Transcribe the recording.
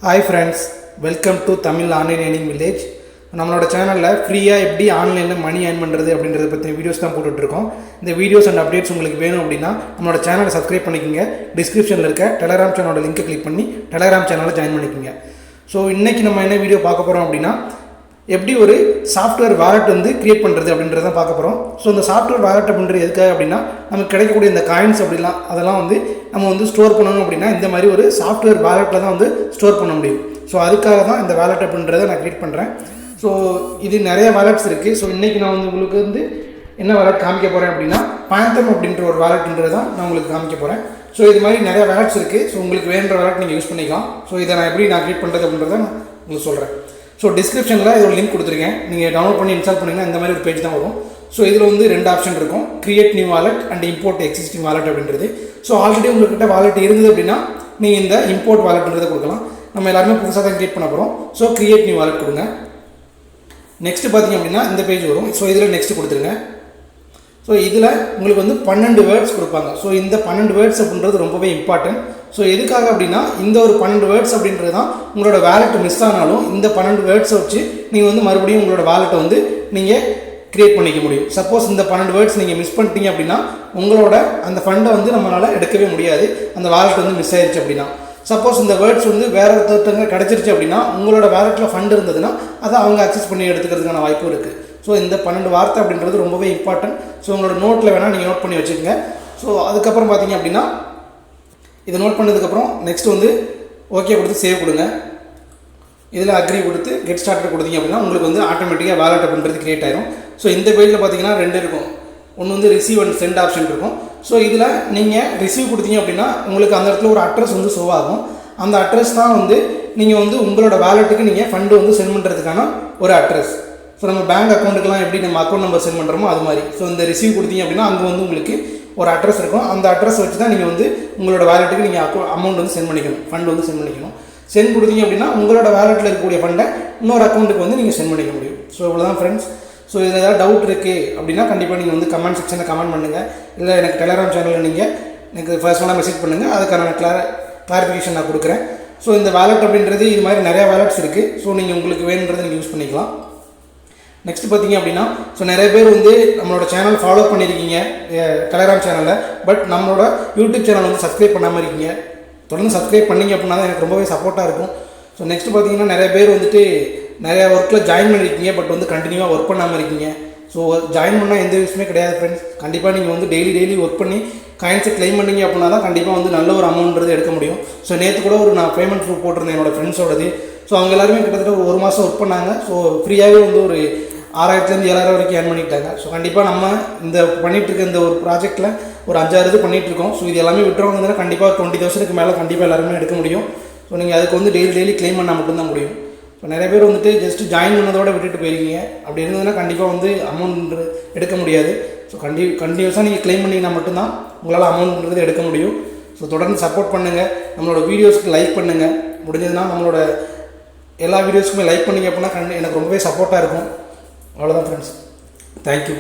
Hi friends, welcome to Tamil online earning village. நம்மளோட சேனலில் ஃப்ரீயாக எப்படி ஆன்லைனில் மணி ஏர்ன் பண்ணுறது அப்படின்றத பற்றி வீடியோஸ் தான் போட்டுட்ருக்கோம். இந்த வீடியோஸ் அண்ட் அப்டேட்ஸ் உங்களுக்கு வேணும் அப்படின்னா நம்மளோட சேனலை சப்ஸ்கிரைப் பண்ணிக்கோங்க. டிஸ்கிரிப்ஷனில் இருக்க டெலகிராம் சேனலோட லிங்க்கை கிளிக் பண்ணி டெலகிராம் சேனலில் ஜாயின் பண்ணிக்கோங்க. ஸோ இன்றைக்கி நம்ம என்ன வீடியோ பார்க்க போகிறோம் அப்படின்னா, எப்படி ஒரு சாஃப்ட்வேர் வாலெட் வந்து க்ரியேட் பண்ணுறது அப்படின்றத பார்க்க போகிறோம். ஸோ இந்த சாஃப்ட்வேர் வாலெட் அப்படின்றது எதுக்காக அப்படின்னா, நமக்கு கிடைக்கக்கூடிய இந்த காயின்ஸ் அப்படிலாம் அதெல்லாம் வந்து நம்ம வந்து ஸ்டோர் பண்ணணும் அப்படின்னா இந்த மாதிரி ஒரு சாஃப்ட்வேர் வாலெட்டில் தான் வந்து ஸ்டோர் பண்ண முடியும். ஸோ அதுக்காக தான் இந்த வாலெட் அப்படின்றத நான் க்ரியேட் பண்ணுறேன். ஸோ இது நிறைய வாலெட்ஸ் இருக்குது. ஸோ இன்றைக்கி நான் வந்து உங்களுக்கு வந்து என்ன வாலெட் காமிக்க போகிறேன் அப்படின்னா, பாந்தம் அப்படின்ற ஒரு வாலெட்ன்றது தான் நான் உங்களுக்கு காமிக்க போகிறேன். ஸோ இது மாதிரி நிறைய வாலெட்ஸ் இருக்குது. ஸோ உங்களுக்கு வேணுன்ற வாலெட் நீங்கள் யூஸ் பண்ணிக்கலாம். ஸோ இதை நான் எப்படி க்ரியேட் பண்ணுறது அப்படின்றத நான் உங்களுக்கு சொல்கிறேன். ஸோ டிஸ்கிரிப்ஷனில் இதோட லிங்க் கொடுத்துருக்கேன். நீங்கள் டவுன்லோட் பண்ணி இன்ஸ்டால் பண்ணிங்கன்னா இந்த மாதிரி ஒரு பேஜ் தான் வரும். ஸோ இதில் வந்து 2 ஆப்ஷன் இருக்கும், create new wallet and import existing wallet அப்படின்றது. ஸோ ஆல்ரெடி உங்கள்கிட்ட வாலெட் இருந்தது அப்படின்னா நீங்கள் இந்த இம்போர்ட் வாலெட்ன்றதை கொடுக்கலாம். நம்ம எல்லாருமே புதுசாக தான் க்ரியேட் பண்ண போகிறோம். ஸோ கிரியேட் நியூ வாலெட் கொடுங்க. நெக்ஸ்ட் பார்த்திங்க அப்படின்னா இந்த பேஜ் வரும். ஸோ இதில் நெக்ஸ்ட் கொடுத்துருங்க. ஸோ இதில் உங்களுக்கு வந்து 12 வேர்ட்ஸ் கொடுப்பாங்க. ஸோ இந்த 12 வேர்ட்ஸ் அப்படின்றது ரொம்பவே இம்பார்ட்டன்ட். ஸோ எதுக்காக அப்படின்னா, இந்த ஒரு 12 வேர்ட்ஸ் அப்படின்றது தான் உங்களோட வேலெட் மிஸ் ஆனாலும் இந்த 12 வேர்ட்ஸை வச்சு நீங்கள் வந்து மறுபடியும் உங்களோட வேலெட்டை வந்து நீங்கள் க்ரியேட் பண்ணிக்க முடியும். சப்போஸ் இந்த 12 வேர்ட்ஸ் நீங்கள் மிஸ் பண்ணிட்டீங்க அப்படின்னா உங்களோட அந்த ஃபண்டை வந்து நம்மளால் எடுக்கவே முடியாது. அந்த வேலெட் வந்து மிஸ் ஆயிடுச்சு அப்படின்னா, சப்போஸ் இந்த வேர்ட்ஸ் வந்து வேறு ஒருத்தவங்க கிடச்சிருச்சு அப்படின்னா உங்களோட வேலெட்டில் ஃபண்ட் இருந்ததுன்னா அதை அவங்க அக்சஸ் பண்ணி எடுத்துக்கிறதுக்கான வாய்ப்பு இருக்குது. ஸோ இந்த 12 வார்த்தை அப்படின்றது ரொம்பவே இம்பார்ட்டன்ட். ஸோ உங்களோட நோட்டில் வேணால் நீங்கள் நோட் பண்ணி வச்சுக்கோங்க. ஸோ அதுக்கப்புறம் பார்த்தீங்க அப்படின்னா, இதை நோட் பண்ணதுக்கப்புறம் நெக்ஸ்ட் வந்து ஓகே கொடுத்து சேவ் கொடுங்க. இதில் அக்ரி கொடுத்து கெட் ஸ்டார்ட் கொடுத்தீங்க அப்படின்னா உங்களுக்கு வந்து ஆட்டோமேட்டிக்காக வாலெட் அப்படின்றது க்ரியேட் ஆயிரும். ஸோ இந்த பேஜில் பார்த்தீங்கன்னா 2 இருக்கும். ஒன்று வந்து ரிசீவ் அண்ட் சென்ட் ஆப்ஷன் இருக்கும். ஸோ இதில் நீங்கள் ரிசீவ் கொடுத்தீங்க அப்படின்னா உங்களுக்கு அந்த இடத்துல ஒரு அட்ரஸ் வந்து ஷோ ஆகும். அந்த அட்ரஸ் தான் வந்து நீங்கள் வந்து உங்களோட வேலெட்டுக்கு நீங்கள் ஃபண்டு வந்து சென்ட் பண்ணுறதுக்கான ஒரு அட்ரஸ். ஸோ நம்ம பேங்க் அக்கௌண்ட்டுக்கெலாம் எப்படி நம்ம அக்கௌண்ட் நம்பர் சென்ட் பண்ணுறோமோ அது மாதிரி. ஸோ இந்த ரிசீவ் கொடுத்தீங்க அப்படின்னா அங்கே வந்து உங்களுக்கு ஒரு அட்ரஸ் இருக்கும். அந்த அட்ரஸ் வச்சு தான் நீங்கள் வந்து உங்களோட வேலெட்டுக்கு நீங்கள் அமௌண்ட் வந்து சென்ட் பண்ணிக்கணும், ஃபண்ட் வந்து சென்ட் பண்ணிக்கணும். சென்ட் கொடுத்தீங்க அப்படின்னா உங்களோட வேலெட்டில் இருக்கக்கூடிய ஃபண்டை இன்னொரு அக்கௌண்ட்டுக்கு வந்து நீங்கள் சென்ட் பண்ணிக்க முடியும். ஸோ இவ்வளோதான் ஃப்ரெண்ட்ஸ். ஸோ இதில் ஏதாவது டவுட் இருக்குது அப்படின்னா கண்டிப்பாக நீங்கள் வந்து கமெண்ட் செக்ஷனில் கமெண்ட் பண்ணுங்கள். இல்லை எனக்கு டெலகிராம் சேனலில் நீங்கள் எனக்கு பர்சனலாக மெசேஜ் பண்ணுங்கள். அதுக்கான கிளாரிஃபிகேஷன் நான் கொடுக்குறேன். ஸோ இந்த வேலெட் அப்படின்றது இது மாதிரி நிறையா வேலெட்ஸ் இருக்குது. ஸோ நீங்கள் உங்களுக்கு வேணுன்றதை நீங்கள் யூஸ் பண்ணிக்கலாம். நெக்ஸ்ட் பார்த்தீங்க அப்படின்னா, ஸோ நிறைய பேர் வந்து நம்மளோட சேனல் ஃபாலோ பண்ணியிருக்கீங்க டெலகிராம் சேனலில். பட் நம்மளோட யூடியூப் சேனல் வந்து சப்ஸ்கிரைப் பண்ணாமல் இருக்கீங்க. தொடர்ந்து சப்ஸ்கிரைப் பண்ணிங்க அப்படின்னா தான் எனக்கு ரொம்பவே சப்போர்ட்டாக இருக்கும். ஸோ நெக்ஸ்ட் பார்த்தீங்கன்னா நிறைய பேர் வந்துட்டு நிறையா ஒர்க்கில் ஜாயின் பண்ணியிருக்கீங்க. பட் வந்து கண்டினியூவாக ஒர்க் பண்ணாமல் இருக்கீங்க. ஸோ ஜாயின் பண்ணால் எந்த விஷயமே கிடையாது ஃப்ரெண்ட்ஸ். கண்டிப்பாக நீங்கள் வந்து டெய்லி ஒர்க் பண்ணி காயின்ஸை க்ளைம் பண்ணிங்க அப்படின்னா தான் கண்டிப்பாக வந்து நல்ல ஒரு அமௌண்ட்றது எடுக்க முடியும். ஸோ நேற்று கூட நான் பேமெண்ட் ப்ரூஃப் போட்டிருந்தேன் என்னோடய ஃப்ரெண்ட்ஸோடது. ஸோ அவங்க எல்லாருமே கிட்டத்தட்ட ஒரு 1 மாதம் ஒர்க் பண்ணாங்க. ஸோ ஃப்ரீயாகவே வந்து ஒரு 6000 7,000 வரைக்கும் ஏர்ன் பண்ணிட்டாங்க. ஸோ கண்டிப்பாக நம்ம இந்த பண்ணிகிட்ருக்க இந்த ஒரு ப்ராஜெக்ட்டில் ஒரு 5-6 இது பண்ணிகிட்ருக்கோம். ஸோ இது எல்லாமே விட்டுறவங்க கண்டிப்பாக 20,000க்கு மேலே கண்டிப்பாக எல்லாருமே எடுக்க முடியும். ஸோ நீங்கள் அதுக்கு வந்து டெய்லி க்ளைம் பண்ணால் மட்டும்தான் முடியும். ஸோ நிறைய பேர் வந்துட்டு ஜஸ்ட் ஜாயின் பண்ணதோடு விட்டுட்டு போயிருக்கீங்க. அப்படி இருந்ததுன்னா கண்டிப்பாக வந்து அமௌண்ட் எடுக்க முடியாது. ஸோ கண்டினியூஸாக நீங்கள் க்ளைம் பண்ணிங்கன்னா மட்டும்தான் உங்களால் அமௌண்ட்ன்றது எடுக்க முடியும். ஸோ தொடர்ந்து சப்போர்ட் பண்ணுங்கள். நம்மளோட வீடியோஸ்க்கு லைக் பண்ணுங்கள். முடிஞ்சதுன்னா நம்மளோட எல்லா வீடியோஸ்க்குமே லைக் பண்ணிங்க அப்படின்னா எனக்கு ரொம்பவே சப்போர்ட்டாக இருக்கும். அவ்வளோதான் ஃப்ரெண்ட்ஸ். தேங்க்யூ.